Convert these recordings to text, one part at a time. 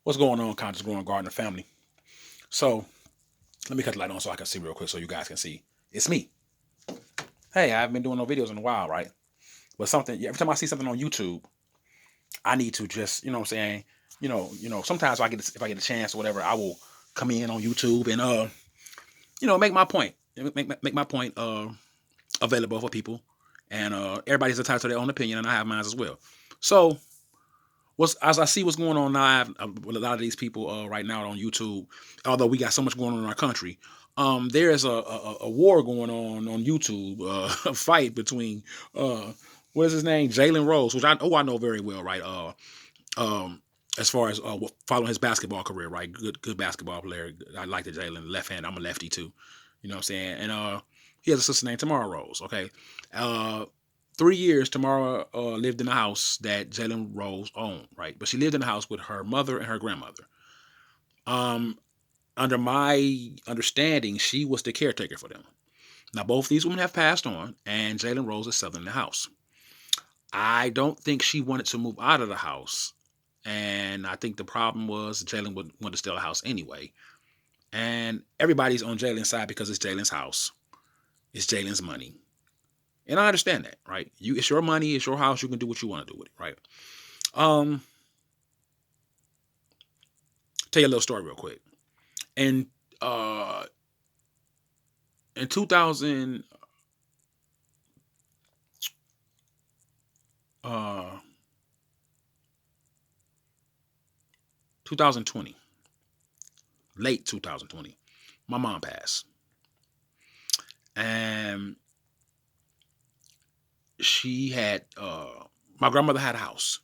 What's going on, Conscious Growing Gardener family? So, let me cut the light on so I can see real quick so you guys can see. It's me. Hey, I haven't been doing no videos in a while, right? But something, every time I see something on YouTube, I need to just, you know what I'm saying? Sometimes if I get a chance or whatever, I will come in on YouTube and, make my point. Make my point available for people. And everybody's entitled to their own opinion, and I have mine as well. So, as I see what's going on now, I have, with a lot of these people right now on YouTube, although we got so much going on in our country, there's a war going on YouTube, a fight between what is his name, Jalen Rose, which I know very well, right? Um, as far as following his basketball career, right? Good basketball player. I like the Jalen left hand. I'm a lefty too. You know what I'm saying? And he has a sister named Tamara Rose. Okay, uh, 3 years Tamara lived in a house that Jalen Rose owned, right? But she lived in the house with her mother and her grandmother. Um, Under my understanding, she was the caretaker for them. Now both these women have passed on, and Jalen Rose is selling the house. I don't think she wanted to move out of the house, and I think the problem was Jalen would want to sell the house anyway. And everybody's on Jalen's side because it's Jalen's house, it's Jalen's money, and I understand that, right? It's your money, it's your house. You can do what you want to do with it, right? Um, Tell you a little story real quick. And uh, in uh, 2020, late 2020, my mom passed, and she had my grandmother had a house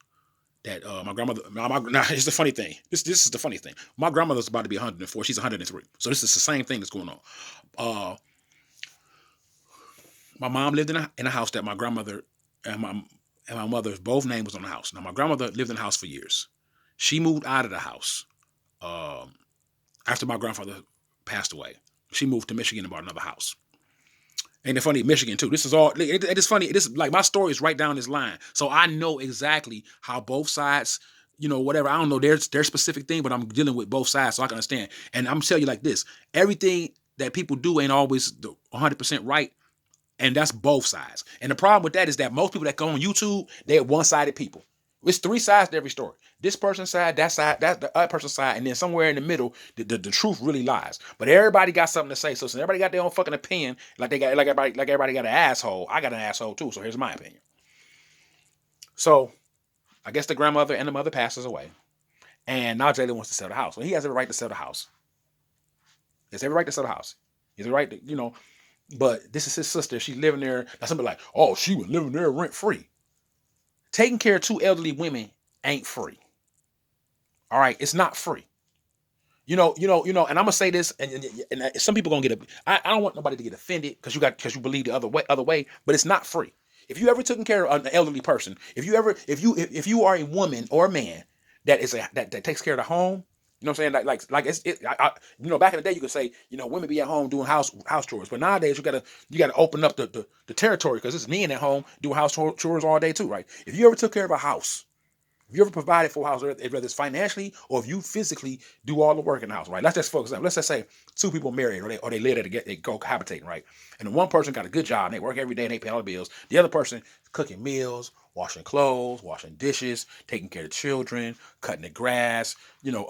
that my grandmother. Now, here's the funny thing. This is the funny thing. My grandmother's about to be 104. She's 103. So this is the same thing that's going on. Uh, my mom lived in a house that my grandmother and my mother's both name was on the house. Now my grandmother lived in the house for years. She moved out of the house um, after my grandfather passed away. She moved to Michigan and bought another house. Ain't it funny? Michigan too. This is all. It's funny. This like my story is right down this line, so I know exactly how both sides. Whatever. I don't know their specific thing, but I'm dealing with both sides, so I can understand. And I'm telling you like this: everything that people do ain't always 100% right, and that's both sides. And the problem with that is that most people that go on YouTube, they're one-sided people. It's three sides to every story. This person's side, that's the other person's side, and then somewhere in the middle, the truth really lies. But everybody got something to say. So since everybody got their own fucking opinion, like everybody got an asshole, I got an asshole too. So here's my opinion. So I guess the grandmother and the mother passes away, and now Jalen wants to sell the house. Well, he has every right to sell the house. He has every right to sell the house. He has the right to. But this is his sister. She's living there. Now somebody like, oh, she was living there rent free. Taking care of two elderly women ain't free. All right, it's not free. And I'm gonna say this, and some people gonna get. I don't want nobody to get offended because you believe the other way, but it's not free. If you ever taken care of an elderly person, if you are a woman or a man that takes care of the home, you know what I'm saying? Like back in the day you could say women be at home doing house chores, but nowadays you gotta open up the territory because it's men at home doing house chores all day too, right? If you ever took care of a house, if you ever provided for a house, whether it's financially or if you physically do all the work in the house, right? Let's just focus on. Let's just say two people married or they live there they go cohabitating, right? And the one person got a good job and they work every day and they pay all the bills. The other person cooking meals, washing clothes, washing dishes, taking care of children, cutting the grass, you know,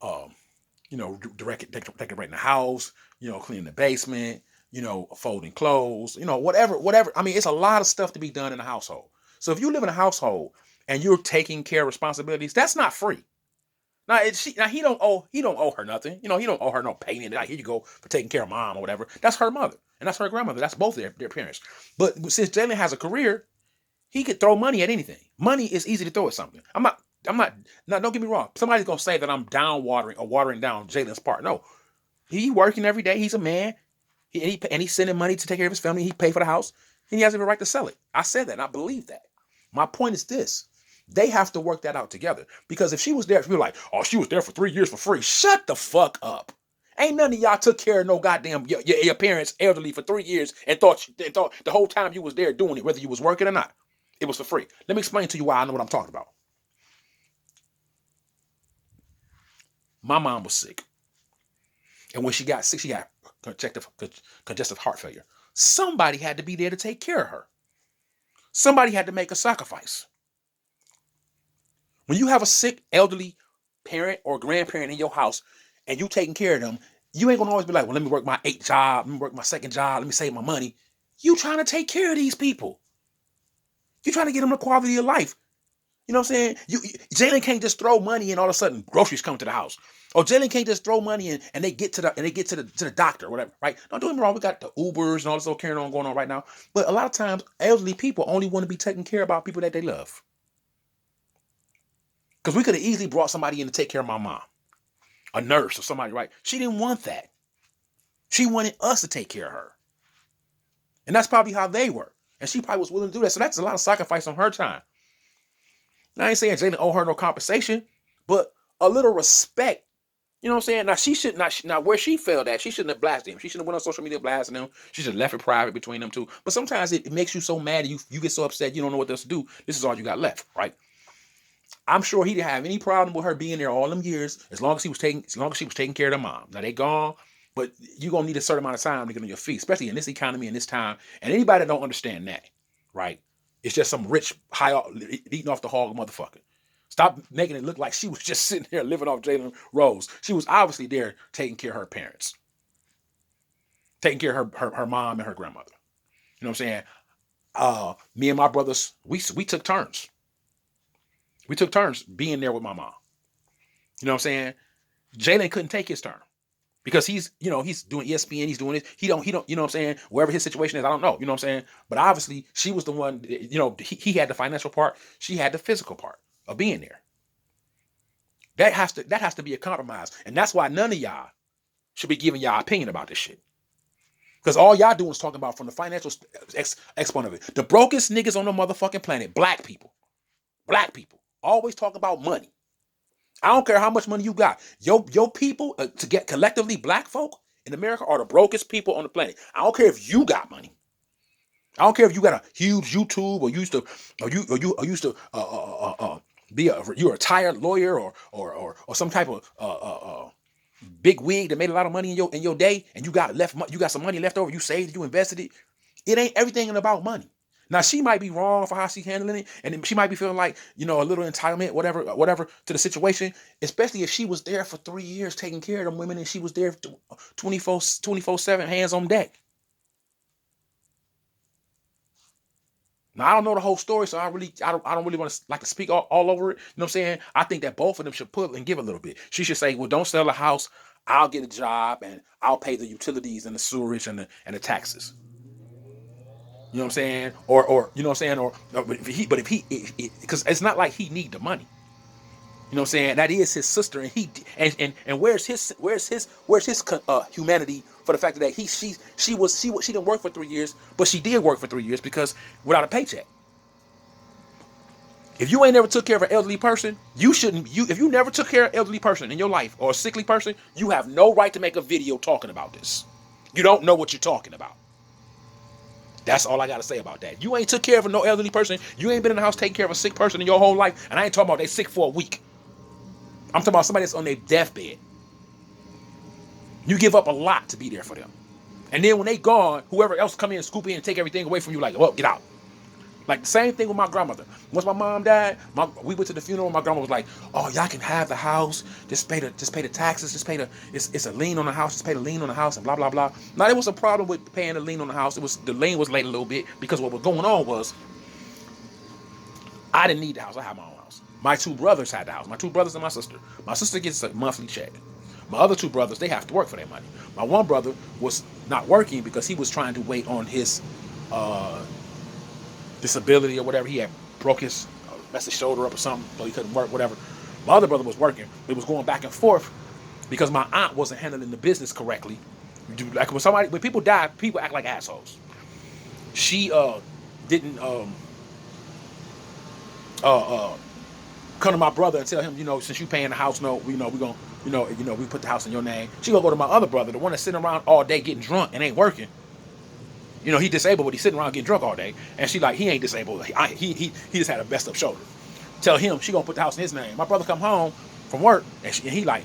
um, decorating the house, cleaning the basement, folding clothes, whatever. I mean, it's a lot of stuff to be done in a household. So if you live in a household and you're taking care of responsibilities, that's not free. Now he don't owe her nothing. He don't owe her no payment. Like here you go for taking care of mom or whatever. That's her mother and that's her grandmother. That's both their parents. But since Jalen has a career, he could throw money at anything. Money is easy to throw at something. I'm not. Now, don't get me wrong. Somebody's gonna say that I'm down watering or watering down Jalen's part. No, he working every day. He's a man. He's sending money to take care of his family. He paid for the house, and he has every right to sell it. I said that, and I believe that. My point is this: they have to work that out together. Because if she was there, if you're like, oh, she was there for 3 years for free, shut the fuck up. Ain't none of y'all took care of no goddamn your parents elderly for 3 years and thought the whole time you was there doing it, whether you was working or not, it was for free. Let me explain to you why I know what I'm talking about. My mom was sick. And when she got sick, she got congestive heart failure. Somebody had to be there to take care of her. Somebody had to make a sacrifice. When you have a sick, elderly parent or grandparent in your house and you taking care of them, you ain't gonna always be like, well, let me work my 8th job, let me work my 2nd job, let me save my money. You trying to take care of these people. You trying to get them the quality of life. You know what I'm saying? Jalen can't just throw money and all of a sudden groceries come to the house. Or Jalen can't just throw money in and they get to the doctor or whatever, right? Don't do me wrong. We got the Ubers and all this other carrying on going on right now. But a lot of times, elderly people only want to be taken care of by people that they love. Because we could have easily brought somebody in to take care of my mom, a nurse or somebody, right? She didn't want that. She wanted us to take care of her. And that's probably how they were. And she probably was willing to do that. So that's a lot of sacrifice on her time. Now, I ain't saying Jalen owe her no compensation, but a little respect. You know what I'm saying? Now, she should not. Now, where she failed at, she shouldn't have blasted him. She shouldn't have went on social media blasting him. She should have left it private between them two. But sometimes it makes you so mad, you get so upset, you don't know what else to do. This is all you got left, right? I'm sure he didn't have any problem with her being there all them years, as long as she was taking care of their mom. Now they gone, but you're gonna need a certain amount of time to get on your feet, especially in this economy and this time. And anybody that don't understand that, right? It's just some rich, high eating off the hog motherfucker. Stop making it look like she was just sitting there living off Jalen Rose. She was obviously there taking care of her parents, taking care of her mom and her grandmother. You know what I'm saying? Me and my brothers, we took turns. We took turns being there with my mom. You know what I'm saying? Jalen couldn't take his turn because he's doing ESPN, he's doing this. He don't, you know what I'm saying? Wherever his situation is, I don't know. You know what I'm saying? But obviously, she was the one, he had the financial part, she had the physical part of being there. That has to be a compromise. And that's why none of y'all should be giving y'all opinion about this shit. Because all y'all doing is talking about from the financial exponent of it. The brokest niggas on the motherfucking planet, black people. Black people. Always talk about money. I don't care how much money you got. Your people, to get collectively black folk in America are the brokest people on the planet. I don't care if you got money. I don't care if you got a huge YouTube or used to you're a retired lawyer or some type of big wig that made a lot of money in your day and you got some money left over. You saved it, you invested it. It ain't everything about money. Now, she might be wrong for how she's handling it, and she might be feeling like, a little entitlement, whatever, to the situation, especially if she was there for 3 years taking care of them women and she was there 24/7, hands on deck. Now, I don't know the whole story, so I don't really want to speak all over it. You know what I'm saying? I think that both of them should pull and give a little bit. She should say, well, don't sell a house. I'll get a job and I'll pay the utilities and the sewerage and the taxes. You know what I'm saying? Or you know what I'm saying? But if he, because it's not like he need the money. You know what I'm saying? That is his sister, and where's his humanity for the fact that she didn't work for 3 years, but she did work for 3 years because without a paycheck. If you ain't never took care of an elderly person, if you never took care of an elderly person in your life or a sickly person, you have no right to make a video talking about this. You don't know what you're talking about. That's all I got to say about that. You ain't took care of no elderly person. You ain't been in the house taking care of a sick person in your whole life. And I ain't talking about they sick for a week. I'm talking about somebody that's on their deathbed. You give up a lot to be there for them. And then when they gone, whoever else come in and scoop in and take everything away from you, like, well, get out. Like the same thing with my grandmother. Once my mom died, we went to the funeral. My grandma was like, "Oh, y'all can have the house. Just pay the taxes. It's a lien on the house. Just pay the lien on the house and blah blah blah." Now there was a problem with paying the lien on the house. The lien was late a little bit because what was going on was I didn't need the house. I had my own house. My two brothers had the house. My two brothers and my sister. My sister gets a monthly check. My other two brothers, they have to work for their money. My one brother was not working because he was trying to wait on his disability or whatever. He had broke his messed his shoulder up or something, so he couldn't work, whatever. My other brother was working. It was going back and forth because my aunt wasn't handling the business correctly. Like when people die, people act like assholes. She didn't come to my brother and tell him, since you paying the house note, we gonna, we put the house in your name. She gonna go to my other brother, the one that's sitting around all day getting drunk and ain't working. He disabled, but he's sitting around getting drunk all day. And she like, he ain't disabled. He just had a messed up shoulder. Tell him she gonna put the house in his name. My brother come home. from work, and she like,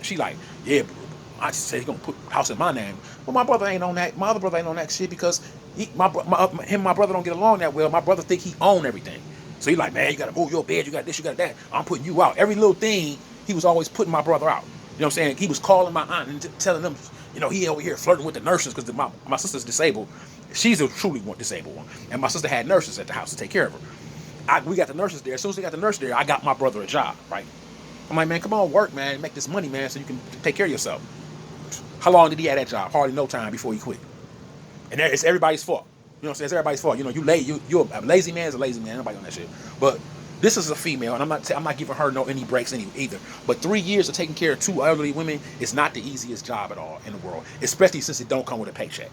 yeah, I just said he gonna put house in my name. Well, my brother ain't on that. My other brother ain't on that shit because him and my brother don't get along that well. My brother think he own everything. So he like, man, you gotta move your bed, you got this, you got that. I'm putting you out. Every little thing, he was always putting my brother out. You know what I'm saying? He was calling my aunt and telling them, you know, he over here flirting with the nurses because my sister's disabled. She's a truly disabled one. And my sister had nurses at the house to take care of her. We got the nurses there. As soon as they got the nurse there, I got my brother a job, right? I'm like, man, come on, work, man. Make this money, man, so you can take care of yourself. How long did he have that job? Hardly no time before he quit. And it's everybody's fault. You know what I'm saying? It's everybody's fault. You know, you're a lazy man is a lazy man. Nobody on that shit. But this is a female, and I'm not giving her any breaks either. But 3 years of taking care of 2 elderly women is not the easiest job at all in the world, especially since it don't come with a paycheck.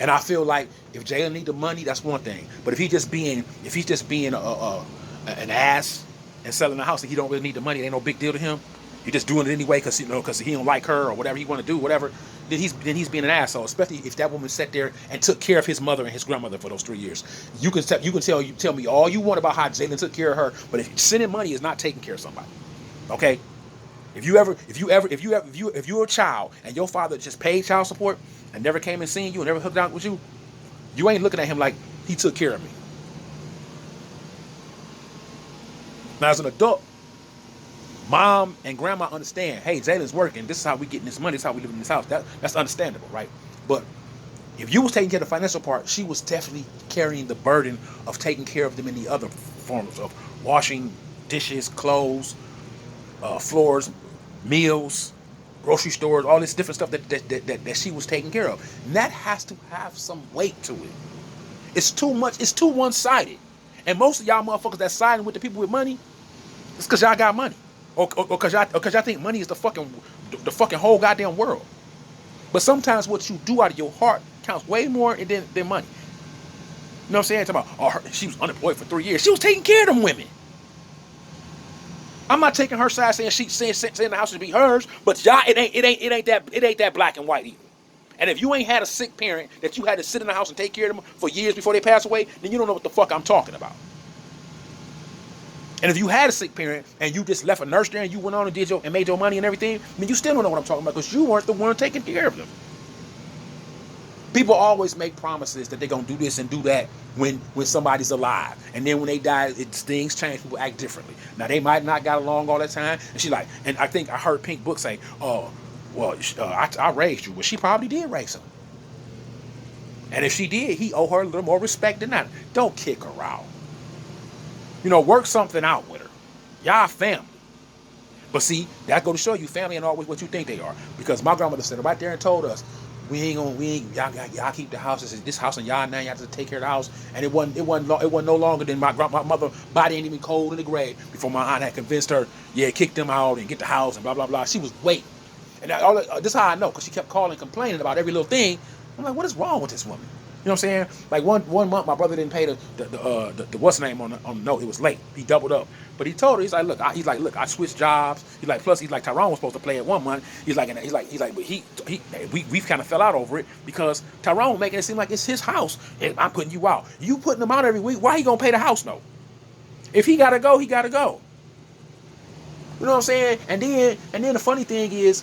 And I feel like if Jalen need the money, that's one thing. But if he's just being an ass and selling the house and he don't really need the money, it ain't no big deal to him. You're just doing it anyway because he don't like her or whatever he want to do, whatever. Then he's being an asshole. Especially if that woman sat there and took care of his mother and his grandmother for those 3 years. You can tell me all you want about how Jalen took care of her, but if sending money is not taking care of somebody, okay? If you're a child and your father just paid child support and never came and seen you and never hooked out with you, you ain't looking at him like he took care of me. Now as an adult, mom and grandma understand, hey, Jalen's working. This is how we getting this money. This is how we live in this house. That's understandable, right? But if you was taking care of the financial part, she was definitely carrying the burden of taking care of them in the other forms of washing dishes, clothes, floors, meals, grocery stores, all this different stuff that she was taking care of. And that has to have some weight to it. It's too much. It's too one-sided. And most of y'all motherfuckers that siding with the people with money, it's because y'all got money. Or because y'all think money is the fucking whole goddamn world. But sometimes what you do out of your heart counts way more than money. You know what I'm saying? Talking about, she was unemployed for 3 years. She was taking care of them women. I'm not taking her side saying the house should be hers, but y'all, it ain't that black and white either. And if you ain't had a sick parent that you had to sit in the house and take care of them for years before they pass away, then you don't know what the fuck I'm talking about. And if you had a sick parent and you just left a nurse there and you went on and made your money and everything, then you still don't know what I'm talking about because you weren't the one taking care of them. People always make promises that they're going to do this and do that when somebody's alive. And then when they die, things change. People act differently. Now, they might not got along all that time. And she like, and I think I heard Pink Book say, oh, well, I raised you. Well, she probably did raise him. And if she did, he owe her a little more respect than that. Don't kick her out. You know, work something out with her. Y'all family. But see, that go to show you family ain't always what you think they are. Because my grandmother said right there and told us, y'all keep the house. This house in y'all name. Y'all have to take care of the house. And it wasn't no longer than my mother body ain't even cold in the grave before my aunt had convinced her, yeah, kick them out and get the house and blah blah blah. She was waiting. And this is how I know, because she kept calling, complaining about every little thing. I'm like, what is wrong with this woman? You know what I'm saying? Like one month, my brother didn't pay the what's name on the note. It was late. He doubled up, but he told her, he's like, look, I switched jobs. He's like, plus he's like, Tyrone was supposed to play it 1 month. He's like, but we've kind of fell out over it because Tyrone making it seem like it's his house and I'm putting you out. You putting him out every week. Why he gonna pay the house note? If he gotta go, he gotta go. You know what I'm saying? And then the funny thing is,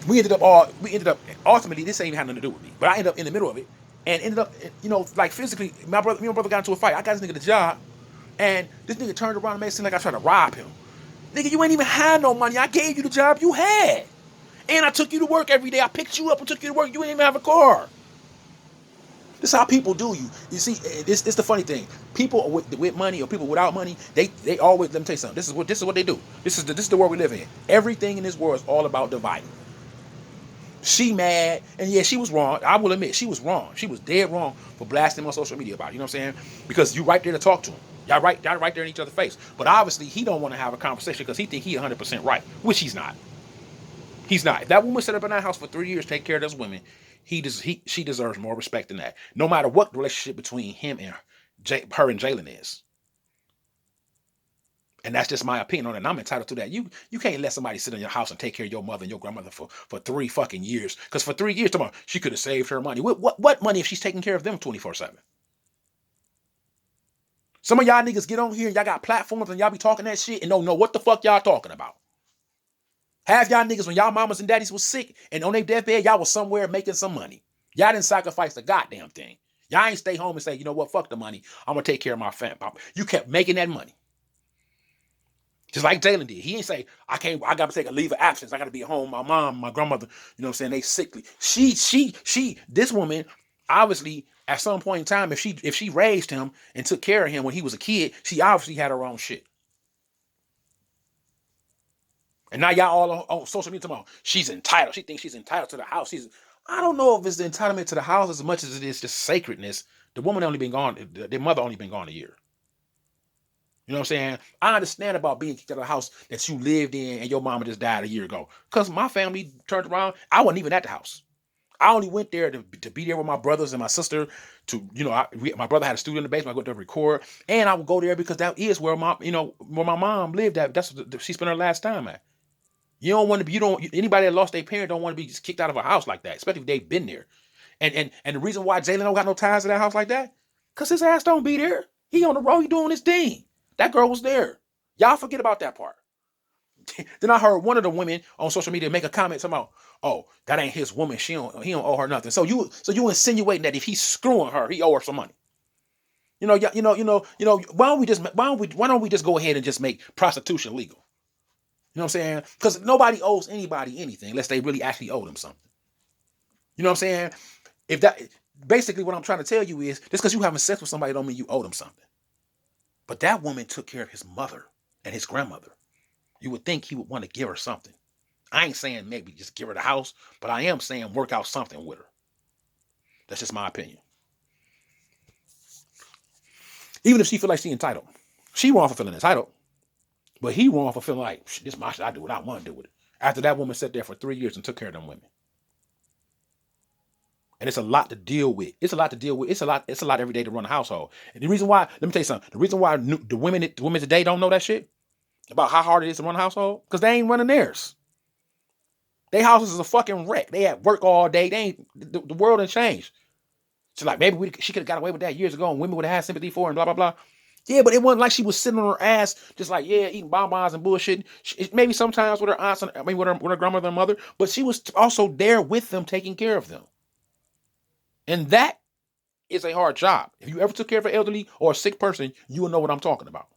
we ended up ultimately, this ain't even had nothing to do with me, but I ended up in the middle of it and ended up, like physically, me and my brother got into a fight. I got this nigga the job, and this nigga turned around and made it seem like I tried to rob him. Nigga, you ain't even had no money. I gave you the job you had, and I took you to work every day. I picked you up and took you to work. You ain't even have a car. This is how people do you. You see, it's the funny thing. People with money or people without money, they always, let me tell you something. This is what they do. This is the world we live in. Everything in this world is all about dividing. She mad, and yeah, she was wrong. I will admit, she was wrong. She was dead wrong for blasting on social media about it. You know what I'm saying? Because you right there to talk to him. Y'all right there in each other's face. But obviously, he don't want to have a conversation because he think he 100% right, which he's not. He's not. If that woman set up in that house for 3 years, take care of those women, she deserves more respect than that. No matter what the relationship between him and her and Jalen is. And that's just my opinion on it. And I'm entitled to that. You can't let somebody sit in your house and take care of your mother and your grandmother for 3 fucking years. Because for 3 years, tomorrow, she could have saved her money. What money if she's taking care of them 24/7? Some of y'all niggas get on here and y'all got platforms and y'all be talking that shit and don't know what the fuck y'all talking about. Half y'all niggas, when y'all mamas and daddies was sick and on their deathbed, y'all was somewhere making some money. Y'all didn't sacrifice the goddamn thing. Y'all ain't stay home and say, you know what, fuck the money. I'm going to take care of my family. You kept making that money. Just like Jalen did. He ain't say, I got to take a leave of absence. I got to be at home. My mom, my grandmother, you know what I'm saying, they sickly. This woman, obviously, at some point in time, if she raised him and took care of him when he was a kid, she obviously had her own shit. And now y'all all on social media talking about she's entitled. She thinks she's entitled to the house. I don't know if it's the entitlement to the house as much as it is just sacredness. The woman only been gone, their mother only been gone a year. You know what I'm saying? I understand about being kicked out of the house that you lived in and your mama just died a year ago. Because my family turned around, I wasn't even at the house. I only went there to be there with my brothers and my sister. My brother had a studio in the basement. I go there to record, and I would go there because that is where my mom lived at. That's what she spent her last time at. You don't want to be. Anybody that lost their parent don't want to be just kicked out of a house like that, especially if they've been there. And the reason why Jalen don't got no ties to that house like that, because his ass don't be there. He on the road. He doing his thing. That girl was there. Y'all forget about that part. Then I heard one of the women on social media make a comment talking about, "Oh, that ain't his woman. He don't owe her nothing." So you insinuating that if he's screwing her, he owe her some money. Why don't we just go ahead and just make prostitution legal? You know what I'm saying? Because nobody owes anybody anything unless they really actually owe them something. You know what I'm saying? Basically what I'm trying to tell you is just because you having sex with somebody don't mean you owe them something. But that woman took care of his mother and his grandmother. You would think he would want to give her something. I ain't saying maybe just give her the house, but I am saying work out something with her. That's just my opinion. Even if she feel like she entitled. She wrong for feeling entitled. But he wrong for feeling like, this my shit, I do what I want to do with it. After that woman sat there for 3 years and took care of them women. And it's a lot to deal with. It's a lot every day to run a household. And the reason why, let me tell you something. The reason why the women today don't know that shit about how hard it is to run a household, because they ain't running theirs. Their houses is a fucking wreck. They at work all day. They ain't, the world ain't changed. So like maybe she could have got away with that years ago and women would have had sympathy for her and blah, blah, blah. Yeah, but it wasn't like she was sitting on her ass just like, eating bonbons and bullshit. Maybe sometimes with her aunts and with her grandmother and mother, but she was also there with them, taking care of them. And that is a hard job. If you ever took care of an elderly or a sick person, you will know what I'm talking about.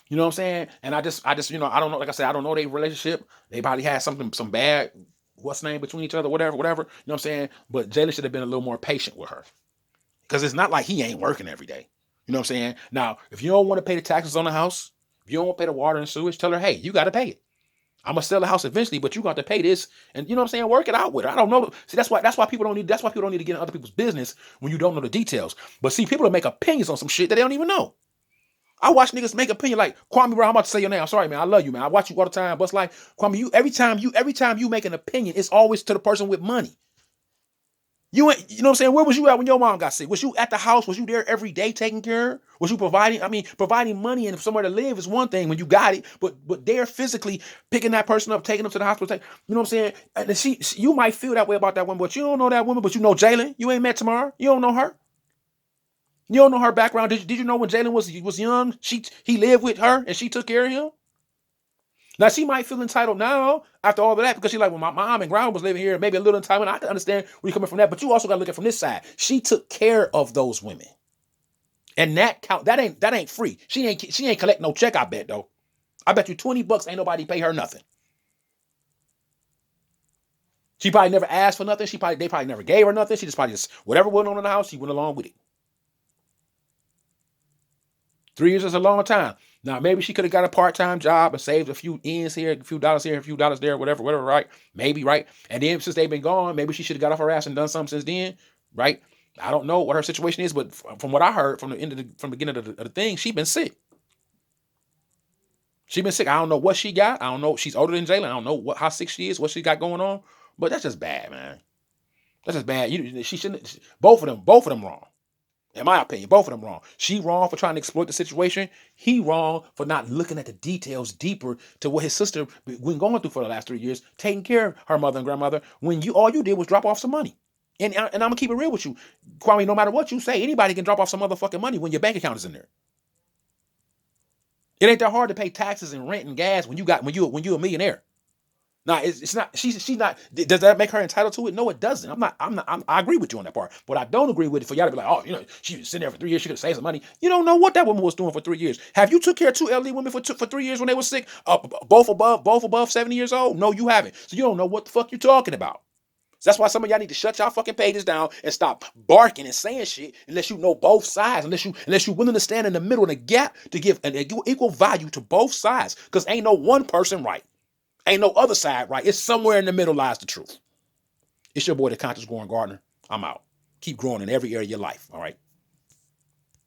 You know what I'm saying? And I just, I don't know. Like I said, I don't know their relationship. They probably had some bad, between each other, whatever. You know what I'm saying? But Jalen should have been a little more patient with her. Because it's not like he ain't working every day. You know what I'm saying? Now, if you don't want to pay the taxes on the house, if you don't want to pay the water and sewage, tell her, hey, you got to pay it. I'm going to sell the house eventually, but you got to pay this. And you know what I'm saying? Work it out with her. I don't know. See, that's why people don't need to get in other people's business when you don't know the details. But see, people make opinions on some shit that they don't even know. I watch niggas make opinion like Kwame Brown. I'm about to say your name. I'm sorry, man. I love you, man. I watch you all the time. But it's like, Kwame, every time you make an opinion, it's always to the person with money. You know what I'm saying? Where was you at when your mom got sick? Was you at the house? Was you there every day taking care of her? Was you providing? I mean, providing money and somewhere to live is one thing when you got it, but they're physically picking that person up, taking them to the hospital. You know what I'm saying? And you might feel that way about that woman, but you don't know that woman, but you know Jalen. You ain't met Tamara. You don't know her. You don't know her background. Did you know when Jalen was young, he lived with her and she took care of him? Now, she might feel entitled now after all of that because she's like, well, my mom and grandma was living here, maybe a little entitlement. I can understand where you're coming from that, but you also got to look at it from this side. She took care of those women. And that ain't free. She ain't collect no check, I bet, though. I bet you $20 ain't nobody pay her nothing. She probably never asked for nothing. They probably never gave her nothing. She just whatever went on in the house, she went along with it. 3 years is a long time. Now, maybe she could have got a part-time job and saved a few ends here, a few dollars here, a few dollars there, whatever, right? Maybe, right? And then since they've been gone, maybe she should have got off her ass and done something since then, right? I don't know what her situation is, but from what I heard from the beginning of the thing, she's been sick. She's been sick. I don't know what she got. I don't know. She's older than Jalen. I don't know how sick she is, what she got going on. But that's just bad, man. That's just bad. She shouldn't. Both of them wrong. In my opinion, both of them wrong. She wrong for trying to exploit the situation. He wrong for not looking at the details deeper to what his sister been going through for the last 3 years, taking care of her mother and grandmother, when all you did was drop off some money. And I'm gonna keep it real with you, Kwame. No matter what you say, anybody can drop off some motherfucking money when your bank account is in there. It ain't that hard to pay taxes and rent and gas when you a millionaire. Now it's not. She's not. Does that make her entitled to it? No, it doesn't. I agree with you on that part. But I don't agree with it for y'all to be like, oh, she was sitting there for 3 years. She could save some money. You don't know what that woman was doing for 3 years. Have you took care of two elderly women for 3 years when they were sick? Both above 70 years old? No, you haven't. So you don't know what the fuck you're talking about. So that's why some of y'all need to shut y'all fucking pages down and stop barking and saying shit unless you know both sides, unless you're willing to stand in the middle in a gap to give an equal value to both sides. Because ain't no one person right. Ain't no other side right. It's somewhere in the middle lies the truth. It's your boy, the Conscious Growing Gardener. I'm out. Keep growing in every area of your life. All right.